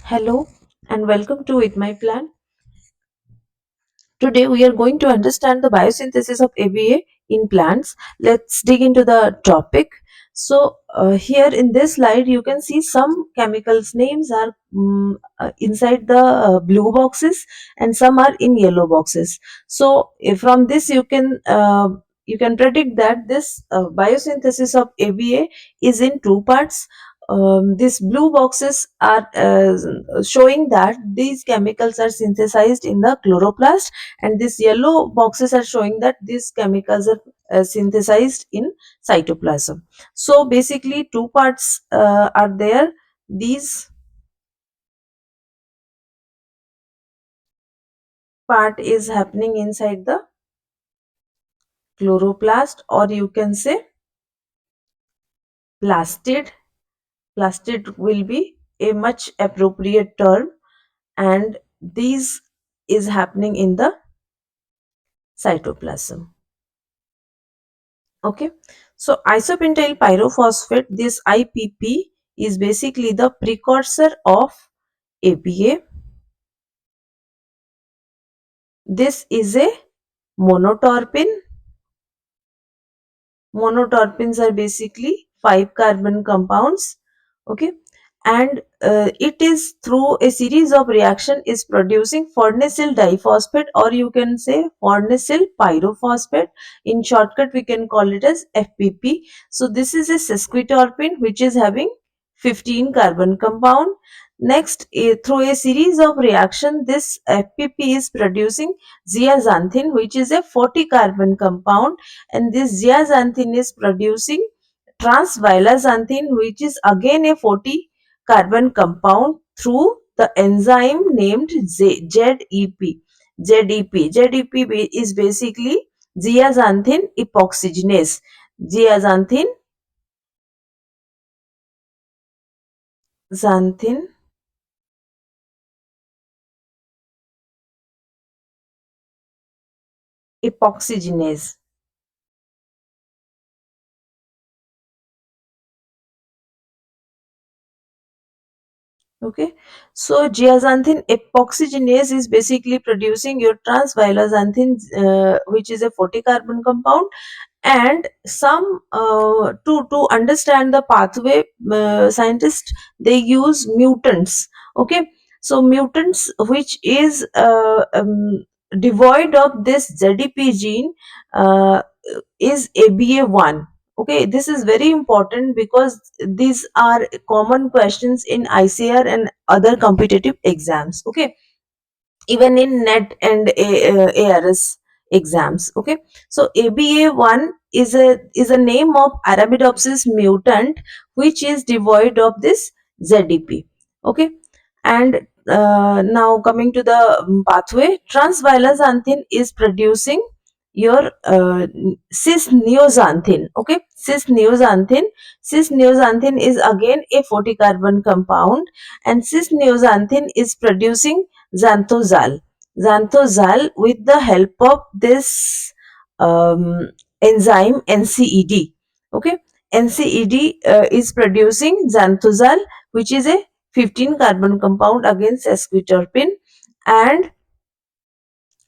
Hello and welcome to With My Plan. Today we are going to understand the biosynthesis of ABA in plants. Let's dig into the topic. Here in this slide you can see some chemicals names are inside the blue boxes and some are in yellow boxes. From this you can predict that this biosynthesis of ABA is in two parts. These blue boxes are showing that these chemicals are synthesized in the chloroplast, and these yellow boxes are showing that these chemicals are synthesized in cytoplasm. So basically two parts are there. These part is happening inside the chloroplast, or you can say plastid. Plastid will be a much appropriate term, and these is happening in the cytoplasm. Okay, so isopentenyl pyrophosphate, this IPP, is basically the precursor of APA. This is a monoterpene. Monoterpenes are basically 5 carbon compounds. Okay, and it is through a series of reaction is producing farnesyl diphosphate, or you can say farnesyl pyrophosphate. In shortcut we can call it as FPP. So this is a sesquiterpene which is having 15 carbon compound. Next, through a series of reaction, this FPP is producing zeaxanthin, which is a 40 carbon compound, and this zeaxanthin is producing trans-violaxanthin, which is again a 40 carbon compound through the enzyme named ZEP. ZEP is basically zeaxanthin epoxygenase. Zeaxanthin xanthin epoxygenase. Okay, so zeaxanthin epoxygenase is basically producing your trans-violaxanthin, which is a 40 carbon compound, and some to understand the pathway, scientists they use mutants. Okay, so mutants which is devoid of this ZDP gene uh, is ABA1. Okay, this is very important because these are common questions in ICR and other competitive exams. Okay, even in net and ARS exams. Okay, so ABA1 is a name of Arabidopsis mutant which is devoid of this ZDP. Okay, and now coming to the pathway, trans-violaxanthin is producing your cis-neoxanthin. Okay, cis-neoxanthin is again a 40 carbon compound, and cis-neoxanthin is producing xanthoxal. Xanthoxal with the help of this enzyme NCED. Okay, NCED is producing xanthoxal, which is a 15 carbon compound against sesquiterpene, and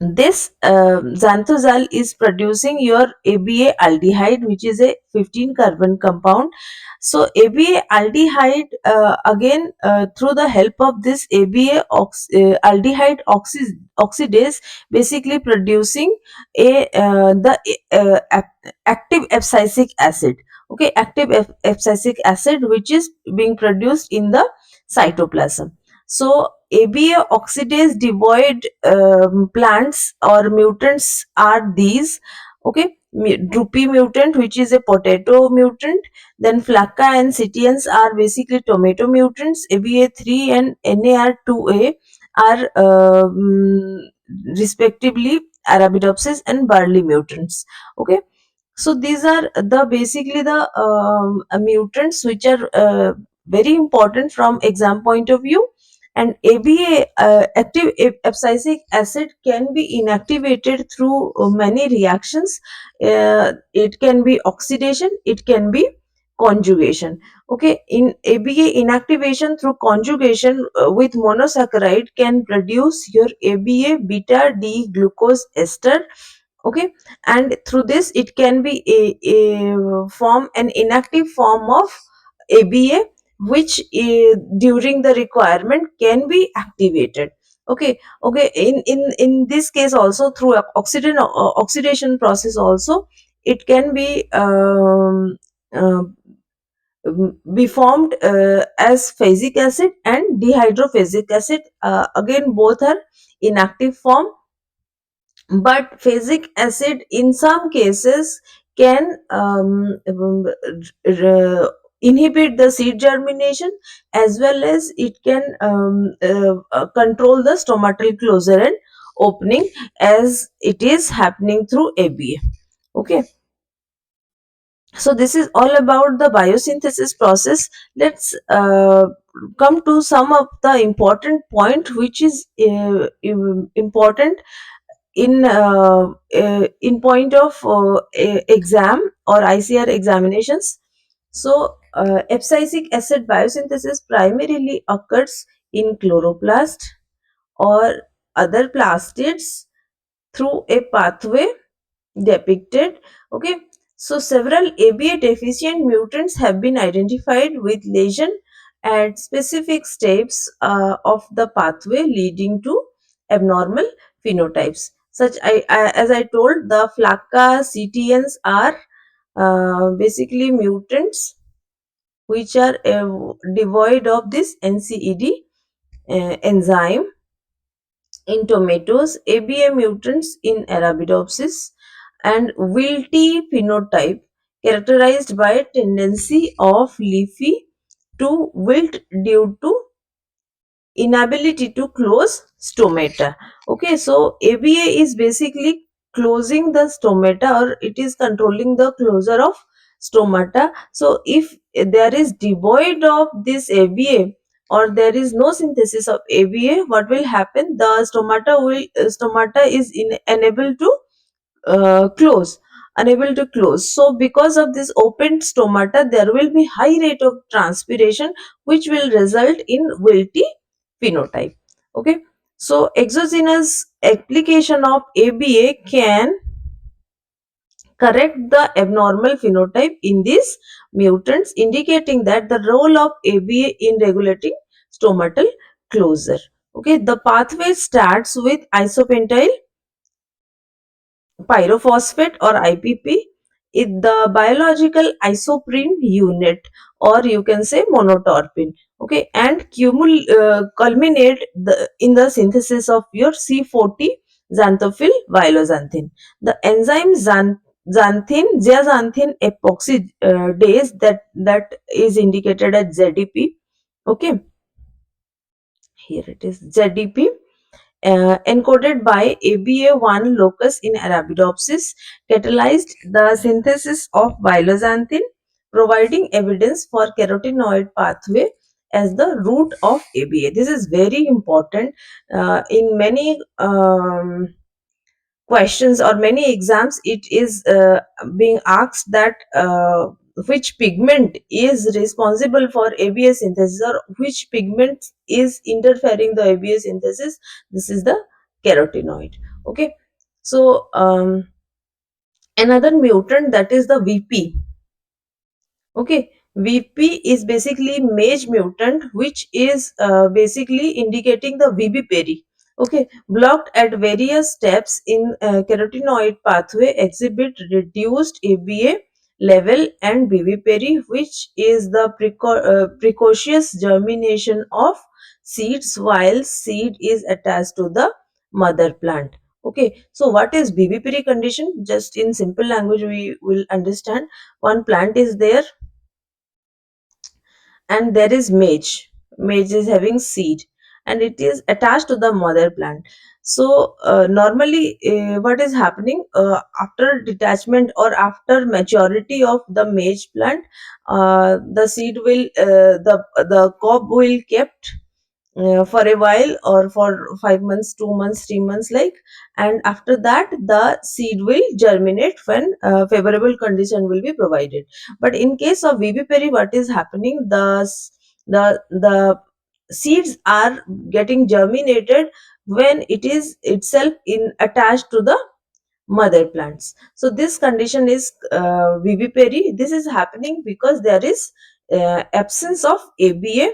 this xanthoxal is producing your ABA aldehyde, which is a 15 carbon compound. So ABA aldehyde, again through the help of this ABA aldehyde oxidase, basically producing the active abscisic acid. Okay, active abscisic acid which is being produced in the cytoplasm. So ABA oxidase devoid plants or mutants are these. Okay, droopy mutant, which is a potato mutant. Then flacca and sitians are basically tomato mutants. ABA3 and NAR2A are respectively Arabidopsis and barley mutants. Okay, so these are the basically the mutants which are very important from exam point of view. And ABA, active abscisic acid, can be inactivated through many reactions. It can be oxidation, it can be conjugation. Okay, in ABA inactivation through conjugation with monosaccharide can produce your ABA beta D glucose ester. Okay, and through this it can be a form an inactive form of ABA, which during the requirement can be activated. Okay, in this case also through oxidation process also it can uh, be formed as phasic acid and dehydrophasic acid. Again, both are inactive form, but phasic acid in some cases can inhibit the seed germination, as well as it can control the stomatal closure and opening, as it is happening through ABA. Okay, so this is all about the biosynthesis process. Let's come to some of the important point which is important in point of exam or ICR examinations. So abscisic acid biosynthesis primarily occurs in chloroplast or other plastids through a pathway depicted. Okay, so several ABA deficient mutants have been identified with lesion at specific steps of the pathway, leading to abnormal phenotypes. As I told, the FLACA CTNs are basically mutants which are devoid of this NCED enzyme in tomatoes, ABA mutants in Arabidopsis, and wilty phenotype characterized by a tendency of leafy to wilt due to inability to close stomata. Okay, so ABA is basically closing the stomata, or it is controlling the closure of stomata. So if there is devoid of this ABA, or there is no synthesis of ABA, what will happen? The stomata is unable to close, unable to close. So because of this opened stomata, there will be high rate of transpiration, which will result in wilty phenotype. Okay, so exogenous application of ABA can correct the abnormal phenotype in these mutants, indicating that the role of ABA in regulating stomatal closure. Okay, the pathway starts with isopentenyl pyrophosphate or IPP is the biological isoprene unit, or you can say monotorpin. Okay, and culminate in the synthesis of your C40 xanthophil violaxanthin. The enzyme zeaxanthin epoxidase, that is indicated as ZDP. Okay, here it is ZDP, encoded by ABA1 locus in Arabidopsis, catalyzed the synthesis of biosynthesis, providing evidence for carotenoid pathway as the root of ABA. This is very important in many questions or many exams. It is being asked that which pigment is responsible for ABA synthesis, or which pigment is interfering the ABA synthesis. This is the carotenoid. Okay, so another mutant, that is the VP. Okay, VP is basically mage mutant, which is basically indicating the VB-peri. Okay, blocked at various steps in carotenoid pathway, exhibit reduced ABA level and VB-peri, which is the precocious germination of seeds while seed is attached to the mother plant. Okay, so what is VB-peri condition? Just in simple language we will understand. One plant is there and there is mage is having seed and it is attached to the mother plant. So normally what is happening after detachment or after maturity of the mage plant, the seed will the cob will kept for a while, or for 5 months, 2 months, 3 months, like, and after that the seed will germinate when favorable condition will be provided. But in case of vivipary, what is happening, the seeds are getting germinated when it is itself in attached to the mother plants. So this condition is vivipary. This is happening because there is absence of ABA,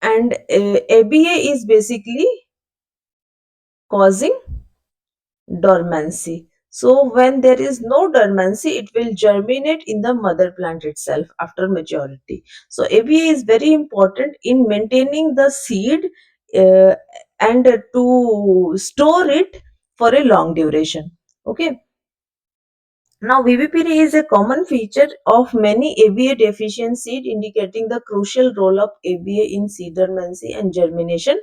and ABA is basically causing dormancy. So when there is no dormancy, it will germinate in the mother plant itself after maturity. So ABA is very important in maintaining the seed uh, and to store it for a long duration. Okay. Now, VVPD is a common feature of many ABA deficient seed, indicating the crucial role of ABA in seed dormancy and germination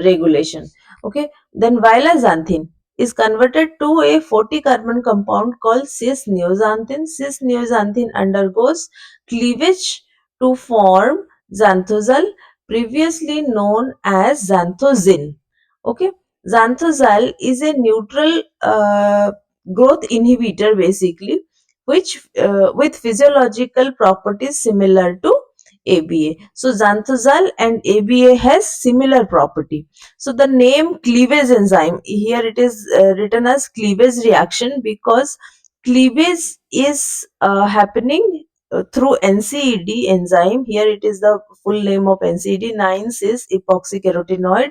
regulation. Okay, then Violaxanthin is converted to a 40 carbon compound called cis-neoxanthin. Cis-neoxanthin undergoes cleavage to form xanthoxal, previously known as xanthoxin. Okay, xanthoxal is a neutral growth inhibitor basically, which with physiological properties similar to ABA. So xanthosal and ABA has similar property. So the name cleavage enzyme, here it is written as cleavage reaction because cleavage is happening through NCED enzyme. Here it is the full name of NCED, 9-cis epoxy carotenoid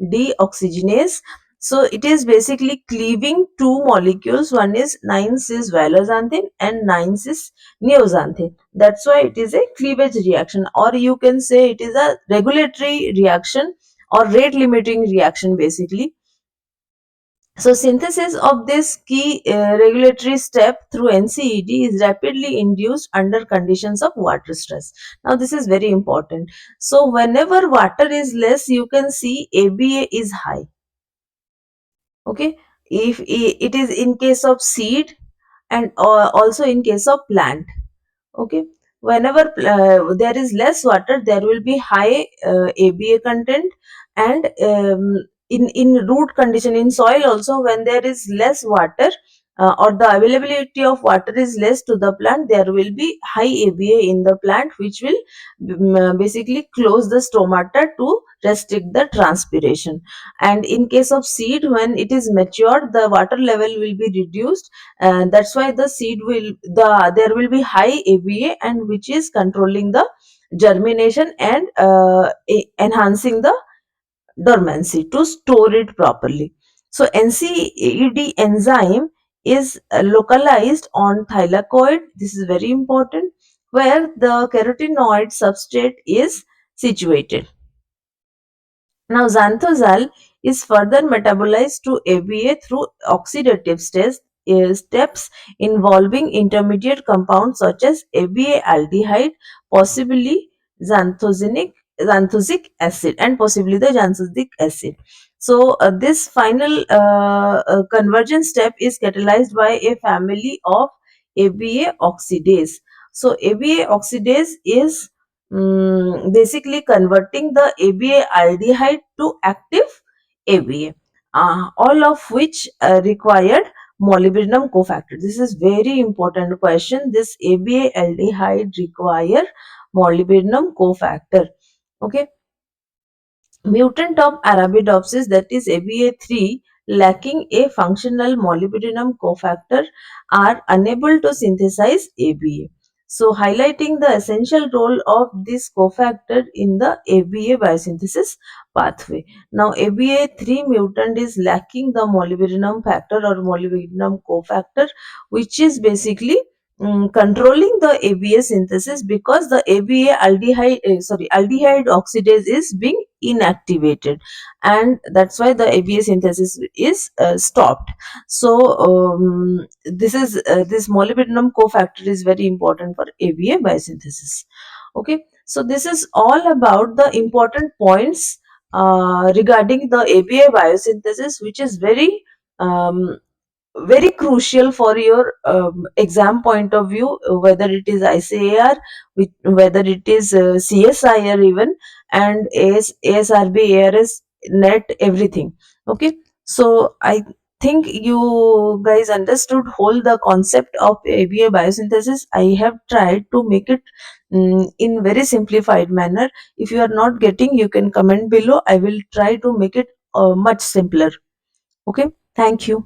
dioxygenase. So it is basically cleaving two molecules. One is 9-cis violaxanthin and 9-cis neoxanthin. That's why it is a cleavage reaction, or you can say it is a regulatory reaction or rate limiting reaction basically. So synthesis of this key regulatory step through NCED is rapidly induced under conditions of water stress. Now this is very important. So whenever water is less, you can see ABA is high. Okay, if it is in case of seed and also in case of plant. Okay, whenever there is less water, there will be high ABA content, and in root condition in soil also, when there is less water or the availability of water is less to the plant, there will be high ABA in the plant, which will basically close the stomata to restrict the transpiration. And in case of seed, when it is matured, the water level will be reduced, and that's why the seed will there will be high ABA, and which is controlling the germination and enhancing the dormancy to store it properly. So NCED enzyme is localized on thylakoid. This is very important, where the carotenoid substrate is situated. Now, xanthosal is further metabolized to ABA through oxidative steps involving intermediate compounds such as ABA aldehyde, possibly xanthosic acid, and possibly the xanthosic acid. So, this final conversion step is catalyzed by a family of ABA oxidase. So, ABA oxidase is basically converting the ABA aldehyde to active ABA, all of which required molybdenum cofactor. This is very important question. This ABA aldehyde require molybdenum cofactor. Okay, mutant of Arabidopsis, that is ABA3, lacking a functional molybdenum cofactor, are unable to synthesize ABA. So, highlighting the essential role of this cofactor in the ABA biosynthesis pathway. Now, ABA3 mutant is lacking the molybdenum factor or molybdenum cofactor, which is basically controlling the ABA synthesis, because the ABA aldehyde oxidase is being inactivated, and that's why the ABA synthesis is stopped. So this molybdenum cofactor is very important for ABA biosynthesis. Okay, so this is all about the important points regarding the ABA biosynthesis, which is very very crucial for your exam point of view, whether it is ICAR, whether it is CSIR even, and ASRB, ARS, NET, everything. Okay, so I think you guys understood whole the concept of ABA biosynthesis. I have tried to make it in very simplified manner. If you are not getting, you can comment below. I will try to make it much simpler. Okay, thank you.